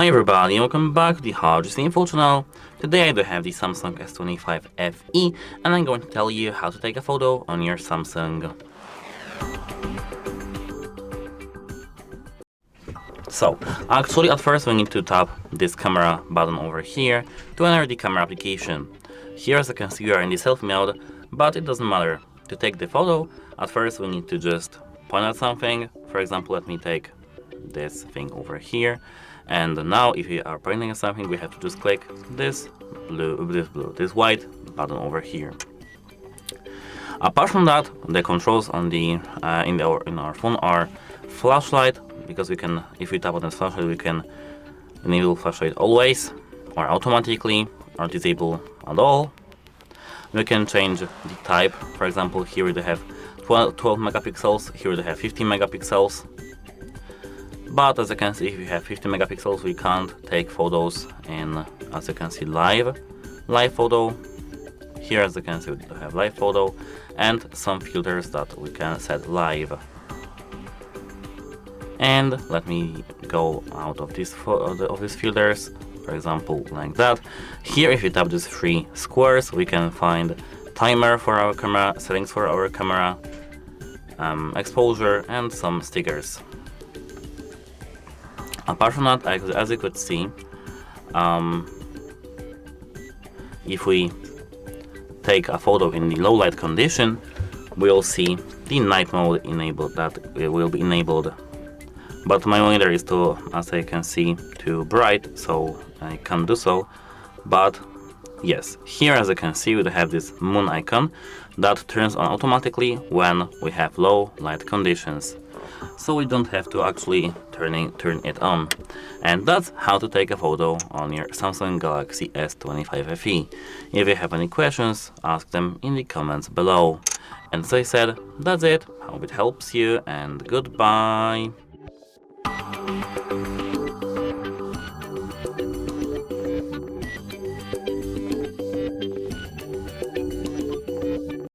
Hi everybody, welcome back to the HardReset.Info channel. Today I do have the Samsung S25 FE and I'm going to tell you how to take a photo on your Samsung. So, actually at first we need to tap this camera button over here to enter the camera application. Here as you can see we are in the selfie mode, but it doesn't matter. To take the photo, at first we need to just point at something. For example, let me take this thing over here. And now if we are pointing at something, we have to just click this white button over here. Apart from that, the controls on the in our phone are flashlight, because we can, if we tap on this flashlight, we can enable flashlight always or automatically or disable at all. We can change the type. For example, here we have 12 megapixels, here we have 15 megapixels. But as you can see, if you have 50 megapixels, we can't take photos in, as you can see, live photo. Here, as you can see, we have live photo and some filters that we can set live. And let me go out of these filters, for example, like that. Here, if you tap these three squares, we can find timer for our camera, settings for our camera, exposure, and some stickers. Apart from that, as you could see, if we take a photo in the low light condition, we'll see the night mode enabled, that will be enabled. But my monitor is too, as I can see, too bright, so I can't do so. But yes, here as you can see, we have this moon icon that turns on automatically when we have low light conditions. So we don't have to actually turn it on. And that's how to take a photo on your Samsung Galaxy S25 FE. If you have any questions, ask them in the comments below. And as I said, that's it. Hope it helps you, and goodbye.